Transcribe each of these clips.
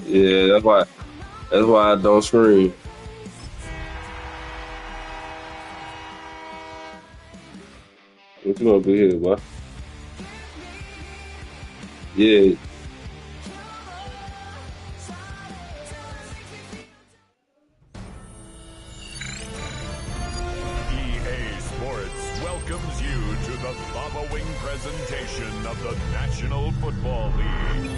Yeah, that's why I don't scream. What you up here, boy? Yeah, EA Sports welcomes you to the following presentation of the National Football League.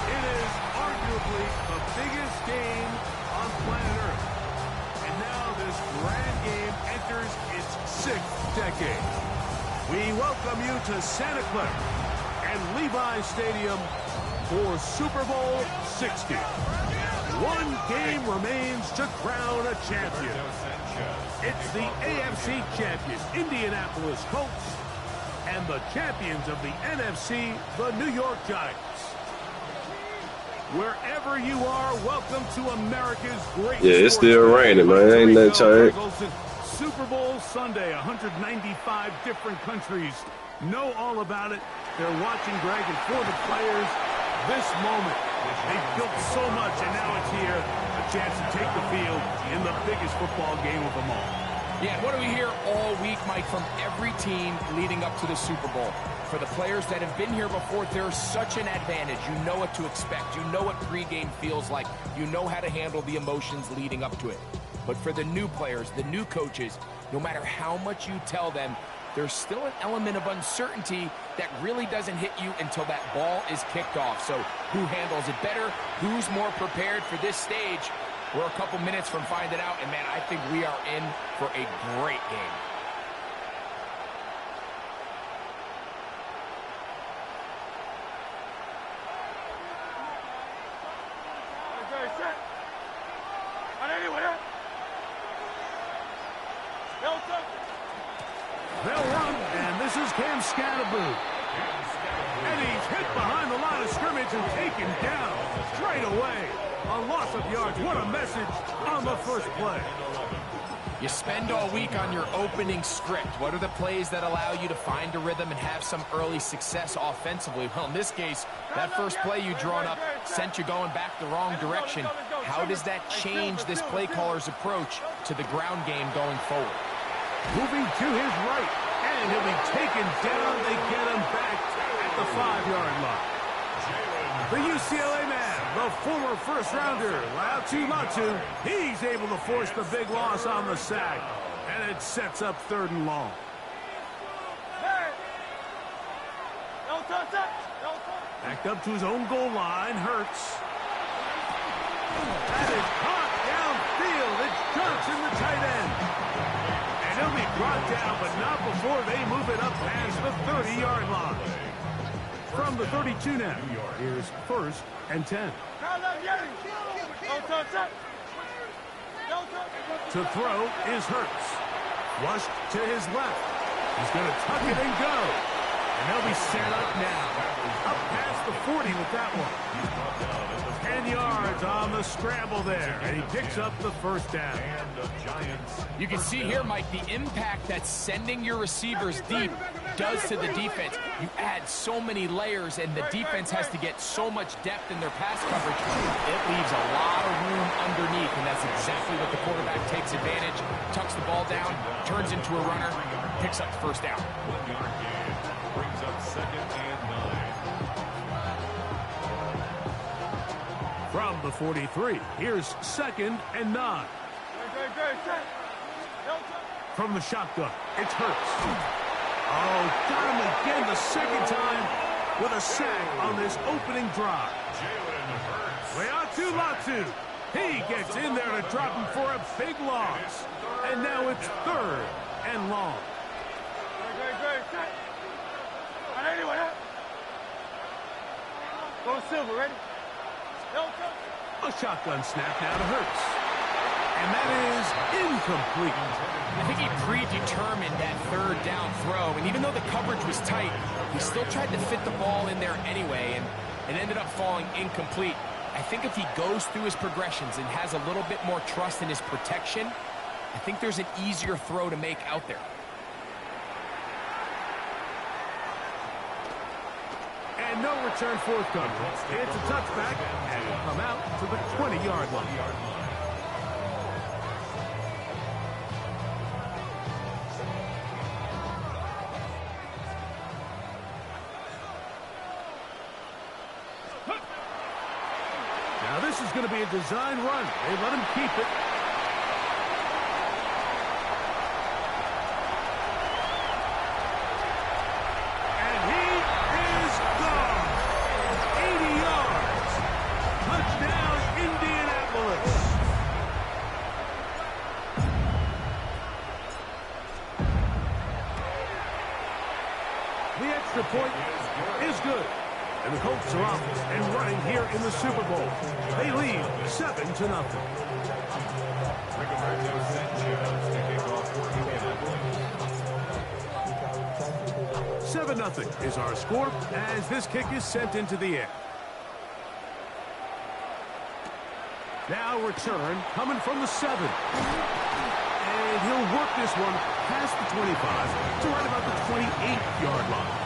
It is arguably the biggest game on planet Earth. And now this grand game enters its 6th decade. We welcome you to Santa Clara and Levi Stadium for Super Bowl 60. One game remains to crown a champion. It's the AFC champion, Indianapolis Colts, and the champions of the NFC, the New York Giants. Wherever you are, welcome to America's great yeah, it's sports still fan. raining, man. Ain't nothing changed. Super Bowl Sunday, 195 different countries know all about it. They're watching, Greg, and for the players, this moment. They've built so much, and now it's here. A chance to take the field in the biggest football game of them all. Yeah, and what do we hear all week, Mike, from every team leading up to the Super Bowl? For the players that have been here before, there's such an advantage. You know what to expect. You know what pregame feels like. You know how to handle the emotions leading up to it. But for the new players, the new coaches, no matter how much you tell them, there's still an element of uncertainty that really doesn't hit you until that ball is kicked off. So who handles it better? Who's more prepared for this stage? We're a couple minutes from finding out, and man, I think we are in for a great game. They'll run, and this is Cam Scatterboo. And he's hit behind the line of scrimmage and taken down straight away. A loss of yards. What a message on the first play. You spend all week on your opening script. What are the plays that allow you to find a rhythm and have some early success offensively? Well, in this case, that first play you drawn up sent you going back the wrong direction. How does that change this play caller's approach to the ground game going forward? Moving to his right, and he'll be taken down. They get him back at the 5-yard line. The UCLA man, the former first-rounder, Latu, he's able to force the big loss on the sack, and it sets up 3rd and long. Backed up to his own goal line, Hurts. That is caught downfield. It's Johnson, the tight end. And he'll be brought down, but not before they move it up past the 30-yard line. From the 32 now, here's 1st and 10. To throw is Hurts. Flushed to his left. He's going to tuck it and go. And they'll be set up now. Up past the 40 with that one. 10 yards on the scramble there. And he picks up the 1st down. You can see here, Mike, the impact that sending your receivers deep does to the defense. You add so many layers, and the defense has to get so much depth in their pass coverage. It leaves a lot of room underneath, and that's exactly what the quarterback takes advantage. Tucks the ball down, turns into a runner, picks up the 1st down. 1-yard gain brings up 2nd and 9. From the 43, here's 2nd and 9. From the shotgun, it's Hurts. Oh, got him again the 2nd time with a sack on this opening drive. Latu. He gets in there to drop him for a big loss. And now it's 3rd and long. Go Silver, ready? A shotgun snap now to Hurts. And that is incomplete. I think he predetermined that 3rd down throw, and even though the coverage was tight, he still tried to fit the ball in there anyway, and it ended up falling incomplete. I think if he goes through his progressions and has a little bit more trust in his protection, I think there's an easier throw to make out there. And no return forthcoming. It's a touchback, and it'll come out to the 20-yard line. Now this is going to be a design run. They let him keep it. And he is gone. 80 yards. Touchdown, Indianapolis. The extra point is good. And the Colts are off and running here in the Super Bowl. They lead 7-0. Seven 0 is our score as this kick is sent into the air. Now return coming from the 7. And he'll work this one past the 25 to right about the 28-yard line.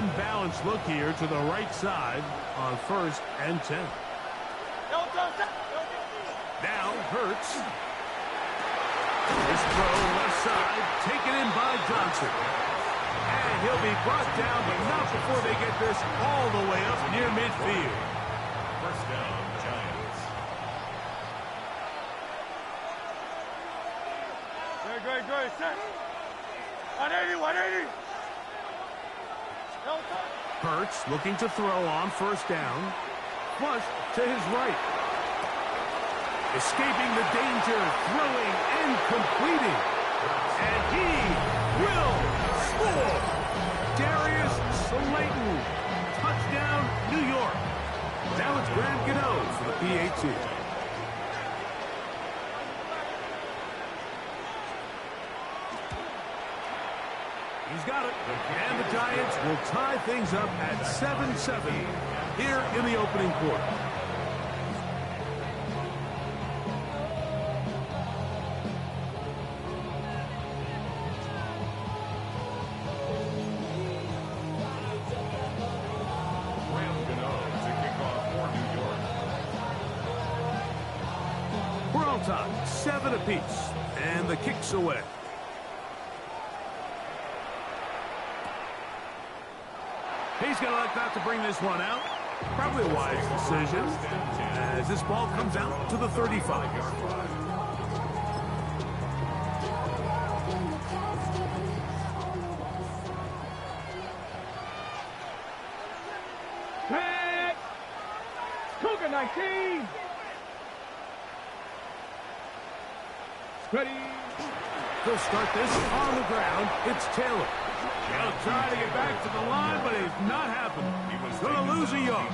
Unbalanced look here to the right side on 1st and 10. Now Hurts. His throw left side taken in by Johnson. And he'll be brought down, but not before they get this all the way up near midfield. First down, Giants. Great. Set. 180. Hurts looking to throw on 1st down. Flush to his right. Escaping the danger, throwing and completing. And he will score. Darius Slayton. Touchdown, New York. Now it's Graham Gano for the PAT. He's got it. And the Giants will tie things up at 7-7 here in the opening quarter. Graham Gano to kick off for New York. We're on top, 7 apiece, and the kick's away. He's going to like not to bring this one out. Probably a wise decision as this ball comes out to the 35-yard line. Pass. Cougar 19. Ready. They'll start this on the ground. It's Taylor. He'll try to get back to the line, but it's not happening. He's going to lose a yard.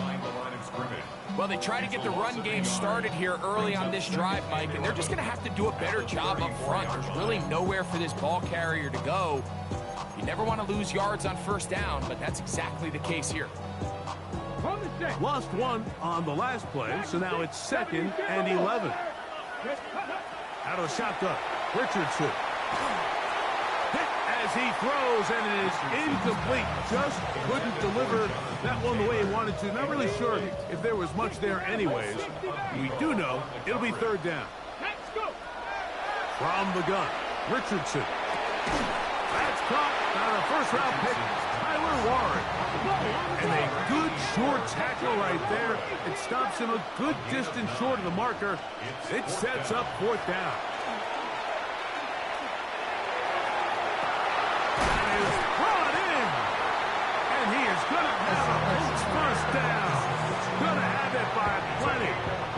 Well, they try to get the run game started here early on this drive, Mike, and they're just going to have to do a better job up front. There's really nowhere for this ball carrier to go. You never want to lose yards on 1st down, but that's exactly the case here. Lost one on the last play, so now it's 2nd and 11. Out of the shotgun, Richardson. Hit as he throws, and it is incomplete. Just couldn't deliver that one the way he wanted to. Not really sure if there was much there anyways. We do know it'll be 3rd down. From the gun, Richardson. That's caught by the 1st-round pick, Tyler Warren. And a good short tackle right there. It stops him a good distance short of the marker. It sets up 4th down. That is brought in. And he is going to have a Colts 1st down. Going to have it by plenty.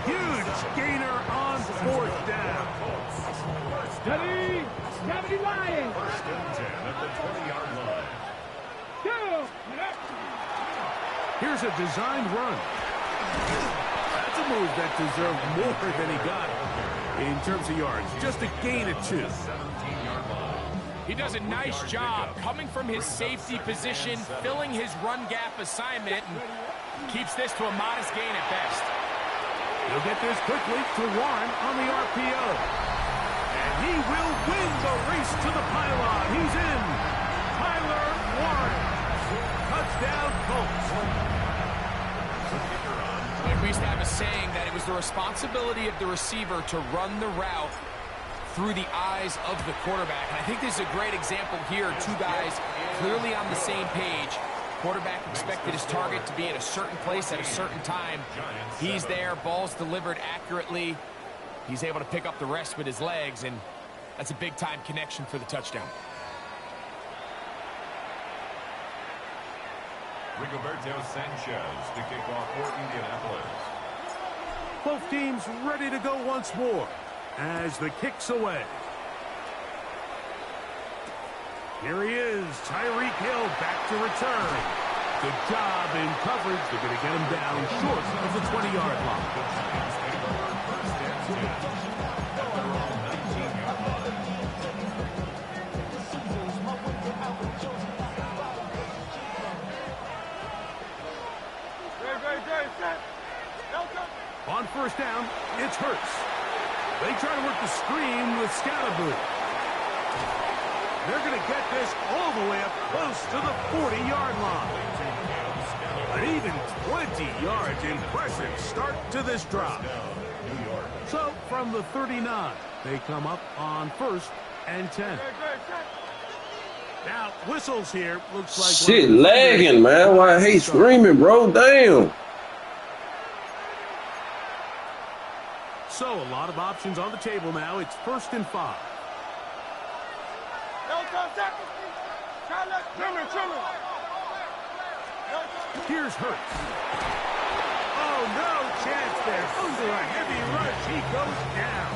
Huge gainer on 4th down. Ready. 70 Lions. 1st and 10 at the 20-yard line. Here's a designed run. That's a move that deserved more than he got in terms of yards. Just a gain of 2. 17-yard line. He does a nice job coming from his safety position, filling his run gap assignment, and keeps this to a modest gain at best. He'll get this quickly to Warren on the RPO. And He will win the race to the pylon. He's in. Tyler Warren. Touchdown, Colts. And we used to have a saying that it was the responsibility of the receiver to run the route through the eyes of the quarterback. And I think this is a great example here. Two guys clearly on the same page. Quarterback expected his target to be at a certain place at a certain time. He's there, ball's delivered accurately. He's able to pick up the rest with his legs, and that's a big-time connection for the touchdown. Rigoberto Sanchez to kick off for Indianapolis. Both teams ready to go once more as the kick's away. Here he is, Tyreek Hill back to return. Good job in coverage. They're going to get him down short of the 20-yard line. On first down, it's Hurts. They try to work the screen with Scatterboo. They're going to get this all the way up close to the 40-yard line. An even 20 yards. Impressive start to this drive. So from the 39, they come up on 1st and 10. Now, whistles here. Looks like Shit lagging, man. Why I hate screaming, bro? Damn. So a lot of options on the table now. It's 1st and 5. Here's Hurts. Oh, no chance there. Under a heavy rush, he goes down.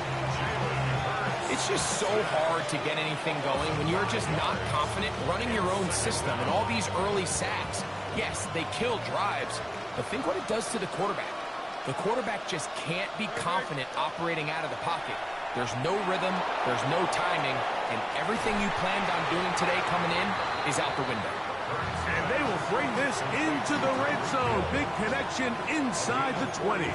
It's just so hard to get anything going when you're just not confident running your own system. And all these early sacks, yes, they kill drives, but think what it does to the quarterback. The quarterback just can't be confident operating out of the pocket. There's no rhythm, there's no timing, and everything you planned on doing today coming in is out the window. And they will bring this into the red zone. Big connection inside the 20. A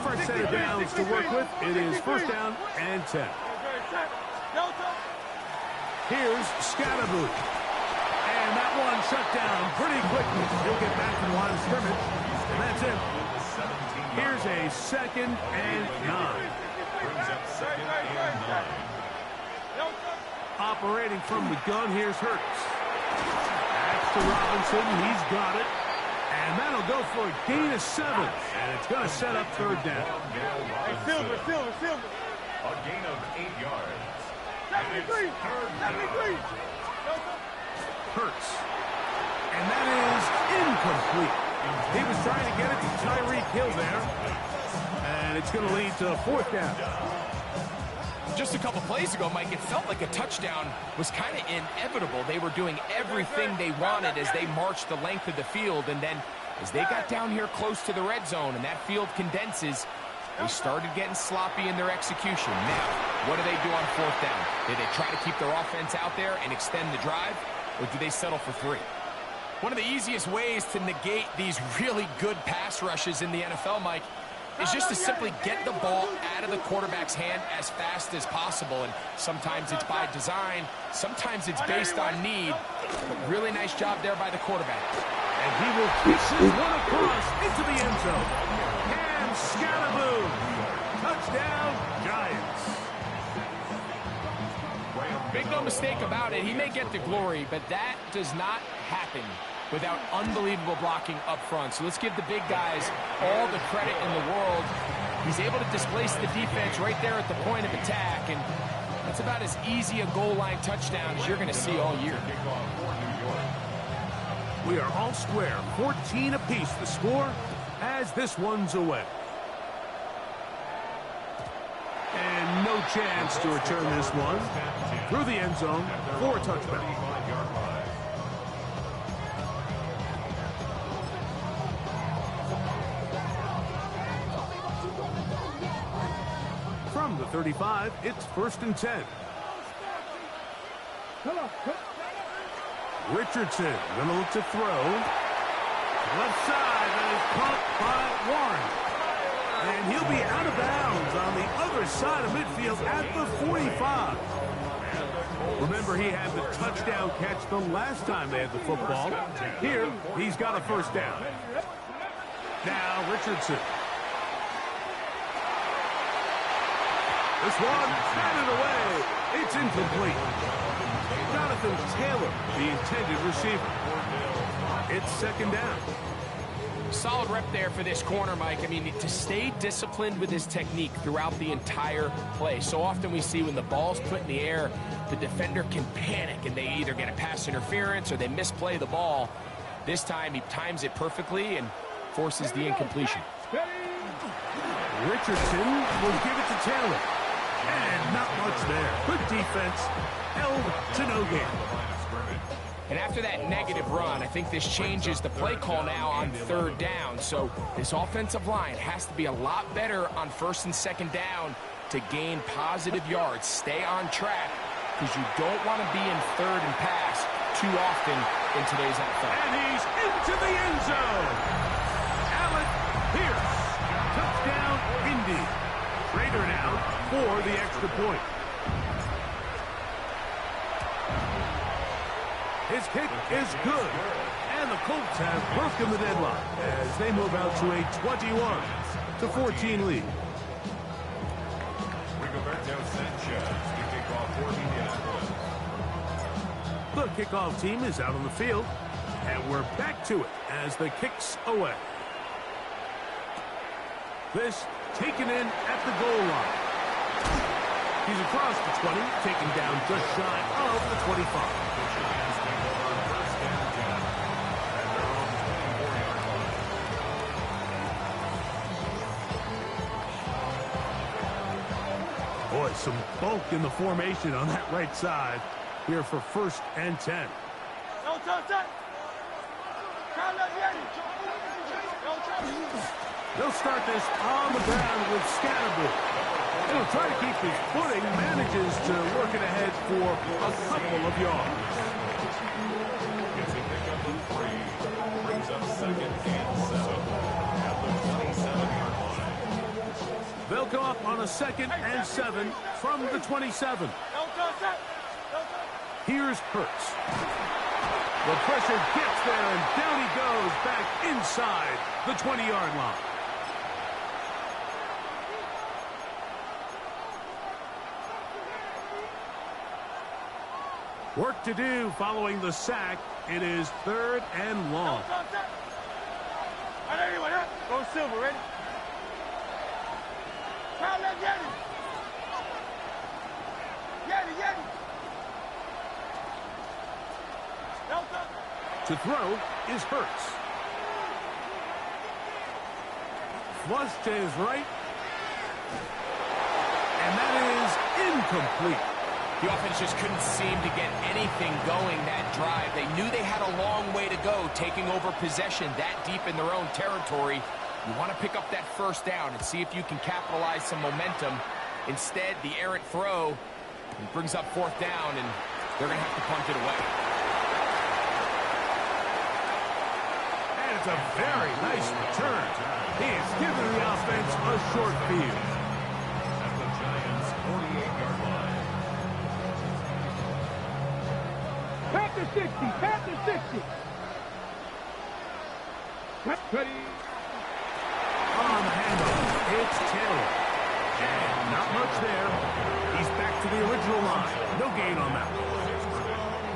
fresh set of downs to work with. It is 1st down and 10. Here's Scatterboo. And that one shut down pretty quickly. He'll get back to the line of scrimmage. And that's it. Here's a 2nd and 9. Brings up 2nd and 9. Operating from the gun, here's Hurts. Back to Robinson. He's got it. And that'll go for a gain of 7. And it's going to set up 3rd down. Silver. A gain of 8 yards. 73. Hurts. And that is incomplete. He was trying to get it to Tyreek Hill there. And it's going to lead to a 4th down. Just a couple plays ago, Mike, it felt like a touchdown was kind of inevitable. They were doing everything they wanted as they marched the length of the field. And then as they got down here close to the red zone and that field condenses, they started getting sloppy in their execution. Now, what do they do on 4th down? Do they try to keep their offense out there and extend the drive, or do they settle for 3? One of the easiest ways to negate these really good pass rushes in the NFL, Mike, is just to simply get the ball out of the quarterback's hand as fast as possible. And sometimes it's by design, sometimes it's based on need. But really nice job there by the quarterback. And he will kick this one across into the end zone. And Scatterboo. Touchdown, Giants. Make no mistake about it, he may get the glory, but that does not happen without unbelievable blocking up front. So let's give the big guys all the credit in the world. He's able to displace the defense right there at the point of attack, and that's about as easy a goal line touchdown as you're going to see all year. We are all square, 14 apiece the score as this one's away. And no chance to return this one through the end zone for a touchdown. From the 35, it's 1st and 10. Richardson going to look to throw. Left side, that is caught by Warren. And he'll be out of bounds on the other side of midfield at the 45. Remember, he had the touchdown catch the last time they had the football. Here, he's got a first down. Now, Richardson. This one, batted away. It's incomplete. Jonathan Taylor, the intended receiver. It's second down. Solid rep there for this corner, Mike. I mean, to stay disciplined with his technique throughout the entire play. So often we see when the ball's put in the air, the defender can panic and they either get a pass interference or they misplay the ball. This time he times it perfectly and forces the incompletion. Richardson will give it to Taylor. And not much there. Good defense. Held to no gain. And after that negative run, I think this changes the play call now on third down. So this offensive line has to be a lot better on first and second down to gain positive yards. Stay on track because you don't want to be in third and pass too often in today's NFL. And he's into the end zone. Alec Pierce. Touchdown, Indy. Rader now for the extra point. His kick is good. And the Colts have broken the deadlock as they move out to a 21-14 lead. The kickoff team is out on the field. And we're back to it as the kick's away. This taken in at the goal line. He's across the 20, taken down just shy of the 25. Boy, some bulk in the formation on that right side here for first and 10. They'll start this on the ground with Scatterby. He'll try to keep his footing, manages to work it ahead for a couple of yards. Gets a pickup of 3, brings up second and 7 at the 27-yard line. They'll go up on a second and 7 from the 27. Here's Hurts. The pressure gets there, and down he goes back inside the 20-yard line. Work to do following the sack. It is third and long. Go Silver, ready? To throw is Hurts. Flush to his right. And that is incomplete. The offense just couldn't seem to get anything going that drive. They knew they had a long way to go, taking over possession that deep in their own territory. You want to pick up that first down and see if you can capitalize some momentum. Instead, the errant throw brings up fourth down, and they're going to have to punt it away. And it's a very nice return. He is giving the offense a short field. At the Giants' 48-yard line. Panther 60, Panther 60. Ready. On the handoff, it's Taylor. And not much there. He's back to the original line. No gain on that one.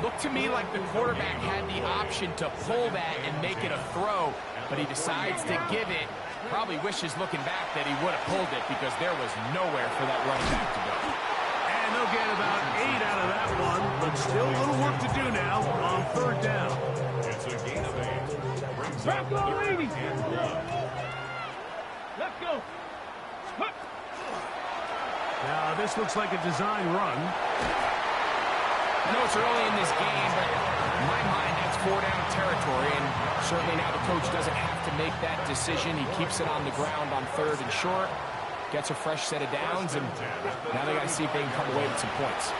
Looked to me like the quarterback had the option to pull that and make it a throw, but he decides to give it. Probably wishes looking back that he would have pulled it because there was nowhere for that running back to go. And they'll get about 8 out of that one, but still a little work to do now on third down. It's a gain of 8. Brings Back up on, third ladies. and 1. Let's go. Hup. Now, this looks like a design run. I know it's early in this game, but in my mind, that's 4-down territory, and certainly now the coach doesn't have to make that decision. He keeps it on the ground on third and short, gets a fresh set of downs, and now they got to see if they can come away with some points.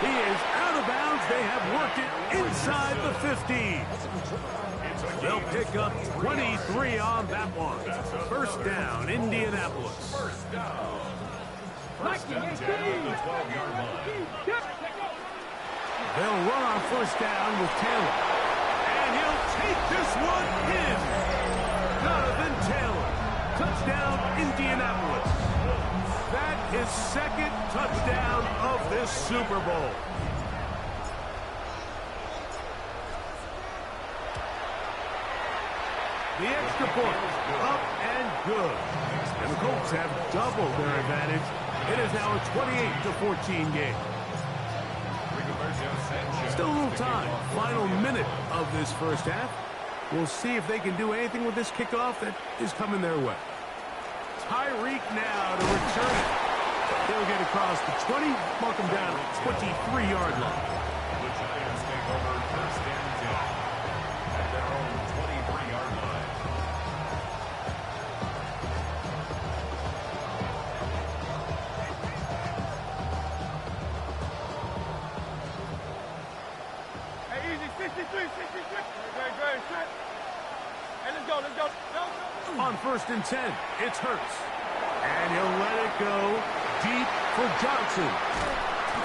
He is out of bounds. They have worked it inside the 15. They'll pick up 23 on that one. First down, Indianapolis. First down. First and 10 on the 12-yard line. They'll run on first down with Taylor. And he'll take this one in. Jonathan Taylor. Touchdown, Indianapolis. That is second touchdown of this Super Bowl. The extra point, up and good. And the Colts have doubled their advantage. It is now a 28-14 game. Still a little time. Final minute of this first half. We'll see if they can do anything with this kickoff that is coming their way. Tyreek now to return it. They'll get across the 20, mark them down at 23-yard line. The Giants take over first and 10 at their own 23-yard line. Hey, easy, 63. Great. Hey, let's go. On first and 10, it's Hurts. And he'll let it go deep for Johnson.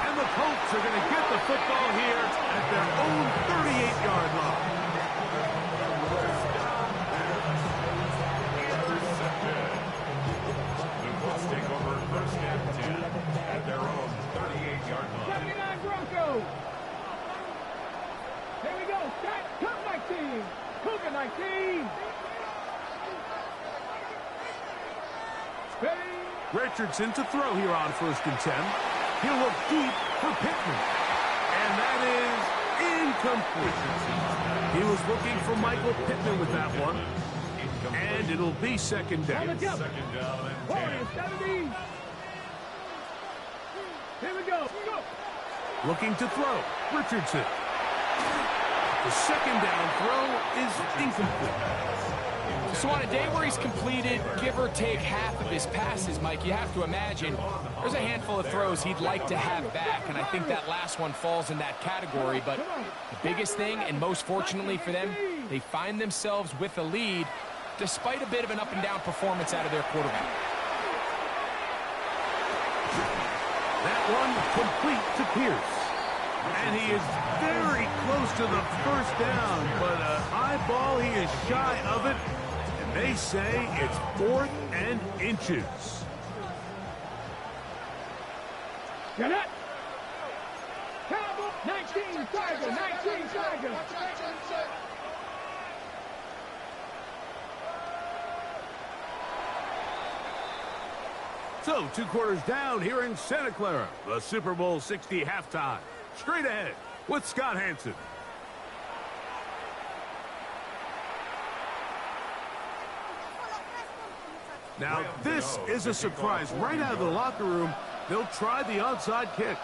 And the Colts are going to get the football here at their own 38-yard line. The Colts take over first and 10 at their own 38-yard line. 79 Broncos. Here we go. Cut 19. Cougar 19. Ready? Richardson to throw here on first and 10. He'll look deep for Pittman. And that is incomplete. He was looking for Michael Pittman with that one. And it'll be second down. Second down and 10. Warriors 70. Here we go. Looking to throw. Richardson. The second down throw is incomplete. So on a day where he's completed, give or take half of his passes, Mike, you have to imagine there's a handful of throws he'd like to have back, and I think that last one falls in that category. But the biggest thing, and most fortunately for them, they find themselves with a lead despite a bit of an up-and-down performance out of their quarterback. That one complete to Pierce. And he is very close to the first down, but an eyeball, he is shy of it. And they say it's 4th and inches. Get it. Cowboy 19 Tiger. So, 2 quarters down here in Santa Clara, the Super Bowl 60 halftime. Straight ahead with Scott Hansen. Now, this is a surprise. Right out of the locker room, they'll try the onside kick.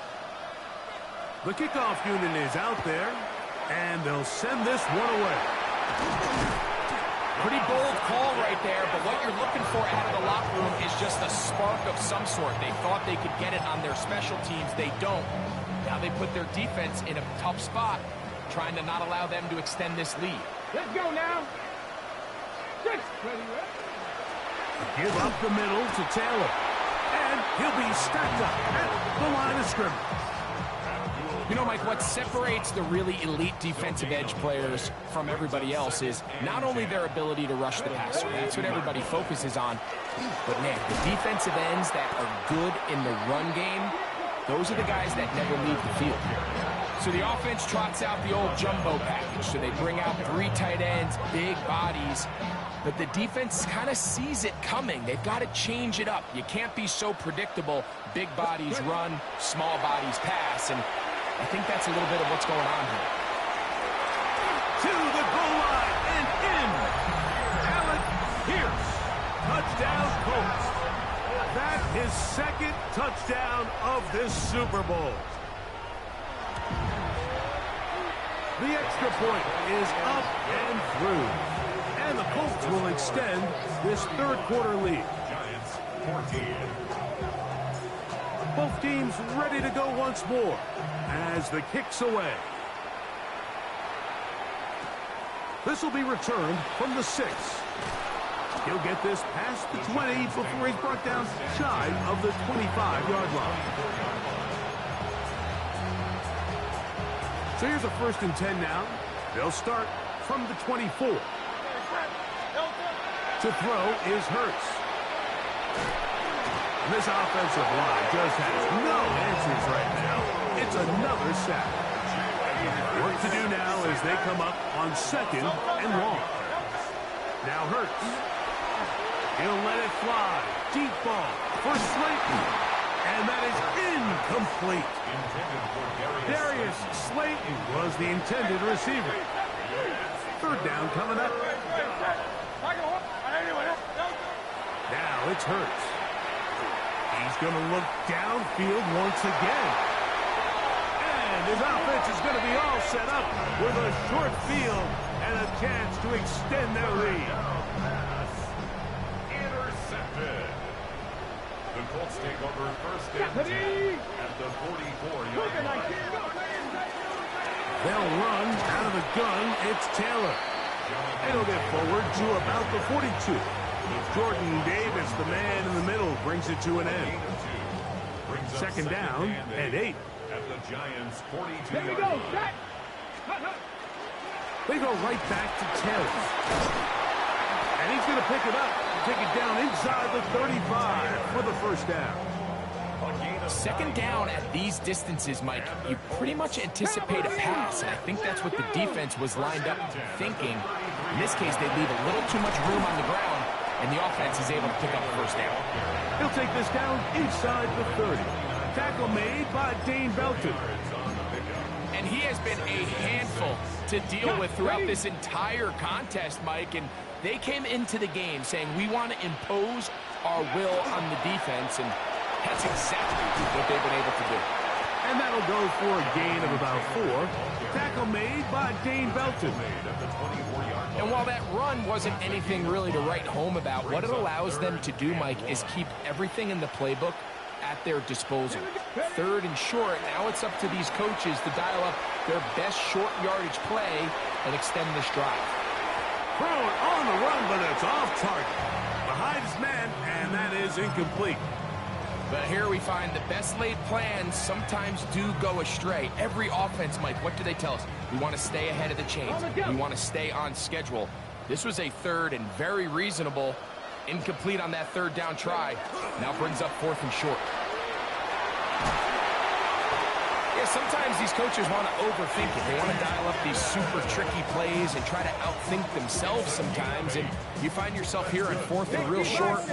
The kickoff unit is out there, and they'll send this one away. Pretty bold call right there, but what you're looking for out of the locker room is just a spark of some sort. They thought they could get it on their special teams. They don't. Now they put their defense in a tough spot, trying to not allow them to extend this lead. Let's go now. 6. Ready. Give up the middle to Taylor. And he'll be stacked up at the line of scrimmage. You know, Mike, what separates the really elite defensive edge players from everybody else is not only their ability to rush the passer. That's what everybody focuses on. But, man, the defensive ends that are good in the run game, those are the guys that never leave the field. So the offense trots out the old jumbo package. So they bring out 3 tight ends, big bodies. But the defense kind of sees it coming. They've got to change it up. You can't be so predictable. Big bodies run, small bodies pass. And I think that's a little bit of what's going on here. To the goal line and in. Alec Pierce. Touchdown Colts. That is second touchdown of this Super Bowl. The extra point is up and through. And the Colts will extend this third quarter lead. Giants 14. Both teams ready to go once more as the kick's away. This will be returned from the 6. He'll get this past the 20 before he's brought down shy of the 25-yard line. So here's a 1st and 10 now. They'll start from the 24. To throw is Hurts. This offensive line just has no answers right now. It's another sack. Work to do now as they come up on 2nd and long. Now Hurts. He'll let it fly. Deep ball for Slayton. And that is incomplete. Darius Slayton was the intended receiver. 3rd down coming up. Now it's Hurts. He's going to look downfield once again. And his offense is going to be all set up with a short field and a chance to extend their lead. Intercepted. The Colts take over 1st and 10 at the 44-yard line. They'll run out of the gun. It's Taylor. And he'll get forward to about the 42. Jordan Davis, the man in the middle, brings it to an end. 2nd down and 8. At the Giants' 42-yard Here we go, line. set. They go right back to Taylor. And he's going to pick it up and take it down inside the 35 for the 1st down. 2nd down at these distances, Mike, you pretty much anticipate a pass, and I think that's what the defense was lined up thinking. In this case, they leave a little too much room on the ground, and the offense is able to pick up the 1st down. He'll take this down inside the 30. Tackle made by Dane Belton. And he has been a handful to deal with throughout this entire contest, Mike, and they came into the game saying, we want to impose our will on the defense, and that's exactly what they've been able to do. And that'll go for a gain of about 4. Tackle made by Dane Belton. And while that run wasn't anything really to write home about, what it allows them to do, Mike, is keep everything in the playbook at their disposal. 3rd and short, now it's up to these coaches to dial up their best short yardage play and extend this drive. Throw it on the run, but it's off target. Behind his man, and that is incomplete. But here we find the best laid plans sometimes do go astray. Every offense, Mike, what do they tell us? We want to stay ahead of the chains. We want to stay on schedule. This was a 3rd and very reasonable. Incomplete on that 3rd down try. Now brings up 4th and short. Yeah, sometimes these coaches want to overthink it. They want to dial up these super tricky plays and try to outthink themselves sometimes. And you find yourself here on 4th and real short.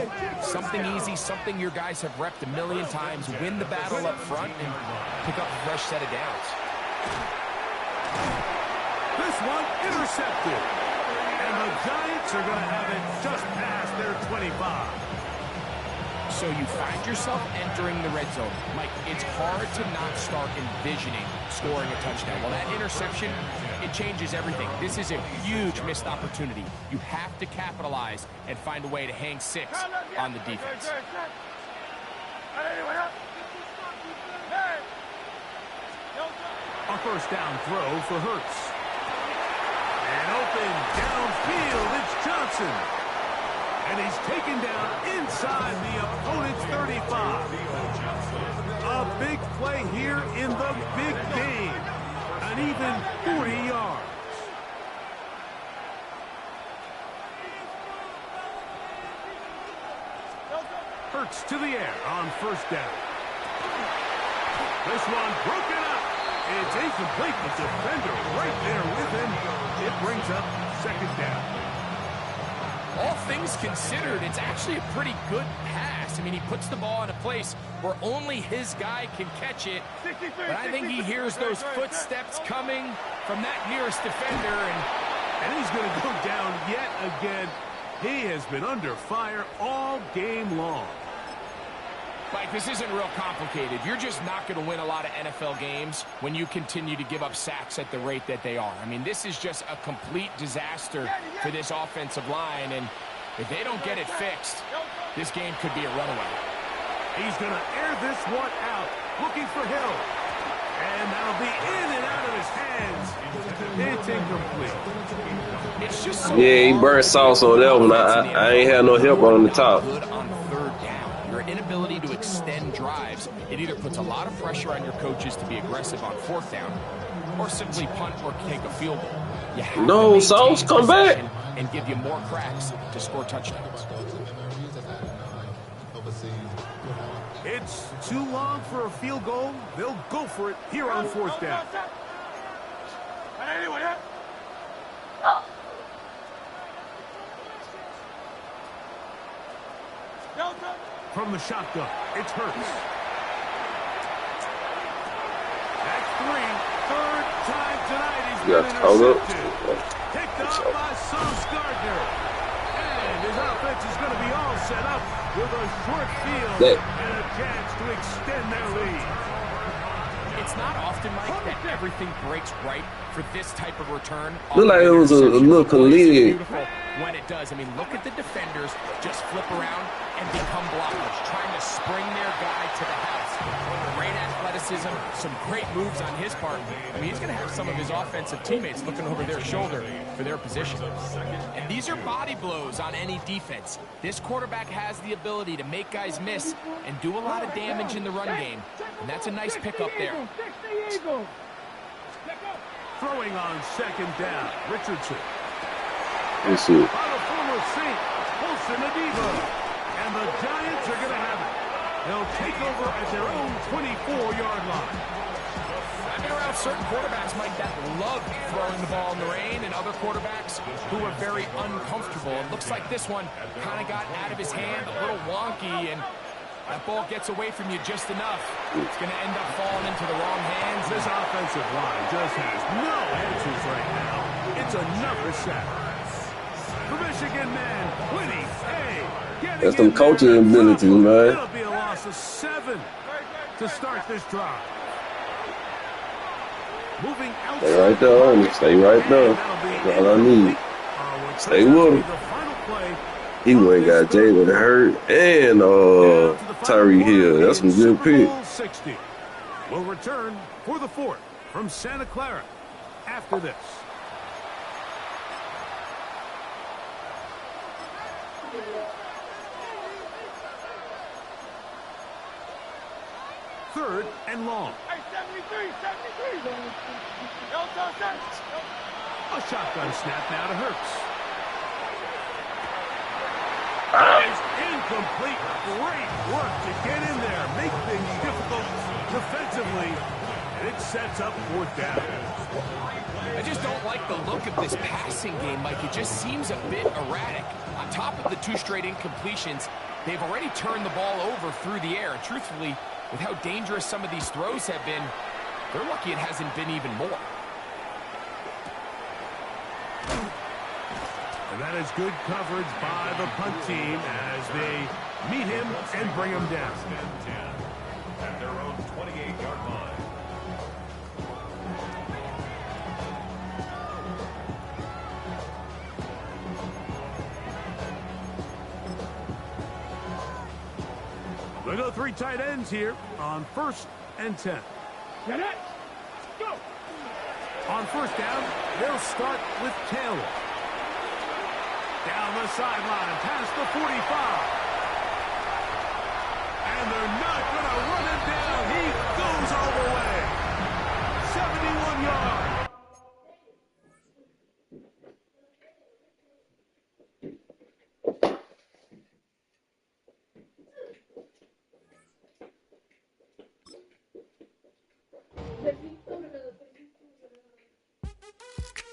Something easy, something your guys have repped a million times. Win the battle up front and pick up a fresh set of downs. This one intercepted. And the Giants are going to have it just past their 25. So you find yourself entering the red zone. Mike, it's hard to not start envisioning scoring a touchdown. Well, that interception, it changes everything. This is a huge missed opportunity. You have to capitalize and find a way to hang 6 on the defense. A 1st down throw for Hurts. And open downfield, it's Johnson. And he's taken down inside the opponent's 35. A big play here in the big game. An even 40 yards. Hurts to the air on 1st down. This one broken up. It's incomplete. The defender right there with him. It brings up 2nd down. All things considered, it's actually a pretty good pass. I mean, he puts the ball in a place where only his guy can catch it. But I think he hears those footsteps coming from that nearest defender. And he's going to go down yet again. He has been under fire all game long. Mike, this isn't real complicated. You're just not going to win a lot of NFL games when you continue to give up sacks at the rate that they are. I mean, this is just a complete disaster for this offensive line, and if they don't get it fixed, this game could be a runaway. He's going to air this one out, looking for Hill. And that'll be in and out of his hands. It's incomplete. It's just so Yeah, he burned sauce on that one. I ain't had no help on the top. Good on third down. Your inability to extend drives, it either puts a lot of pressure on your coaches to be aggressive on fourth down, or simply punt or take a field goal. You have No, to Sauce, come back. and give you more cracks to score touchdowns. It's too long for a field goal. They'll go for it here on fourth down. From the shotgun, it's Hurts. That's three. Third time tonight he's been intercepted. Picked up by Sauce Gardner. And his offense is going to be all set up with a short field and a chance to extend their lead. It's not often, Mike, that everything breaks right for this type of return. Looked like it was a little collegiate. When it does. I mean, look at the defenders just flip around and become blockers, trying to spring their guy to the house. Great athleticism, some great moves on his part. I mean, he's going to have some of his offensive teammates looking over their shoulder for their position. And these are body blows on any defense. This quarterback has the ability to make guys miss and do a lot of damage in the run game. And that's a nice pickup there. Throwing on second down, Richardson. Let's see. By the former Saint, Wilson Adiba. And the Giants are going to have it. They'll take over at their own 24-yard line. I've been around certain quarterbacks, Mike, that love throwing the ball in the rain, and other quarterbacks who are very uncomfortable. It looks like this one kind of got out of his hand, a little wonky, and that ball gets away from you just enough. It's going to end up falling into the wrong hands. This offensive line just has no answers right now. It's another sack. The Michigan man, Winnie, hey, That's some coaching abilities, man. It'll be a loss of 7 to start this drive. Moving outside. Stay right there, homie. Stay right there. That's all I need. Stay with him. He went got Jalen Hurt and Tyreek Hill. That's some good pick. 60 will return for the fourth from Santa Clara after this. Third and long. Hey, 73. A shotgun snap now to Hurts. It's incomplete. Great work to get in there, make things difficult defensively, and it sets up fourth down. I just don't like the look of this passing game, Mike. It just seems a bit erratic. On top of the 2 straight incompletions, they've already turned the ball over through the air. And truthfully, with how dangerous some of these throws have been, they're lucky it hasn't been even more. And that is good coverage by the punt team as they meet him and bring him down. 10 at their own 28-yard line. They go 3 tight ends here on 1st and 10. Get it. Go. On first down, they'll start with Taylor. Down the sideline, past the 45. And they're not going to run him down. He goes all the way. 71 yards.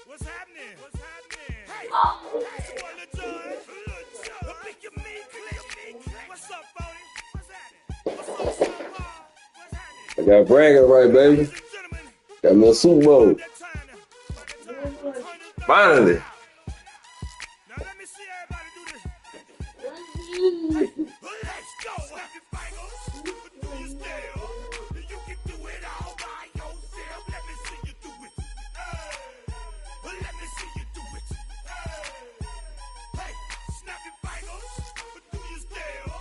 What's happening? What's happening? Hey, hey, pick your meat, what's up, Phony? What's happening? What's up, son? What's happening? I got bragging right, baby. Ladies and gentlemen, Got me a Super Bowl. that time to Finally. Now let me see everybody do this. Let's go. Snap your fingers, do your style. You can do it all by yourself. Let me see you do it. Let me see you do it. Hey, snap your fingers, do your style.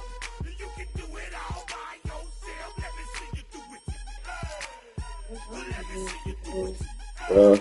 You can do it all by Uh,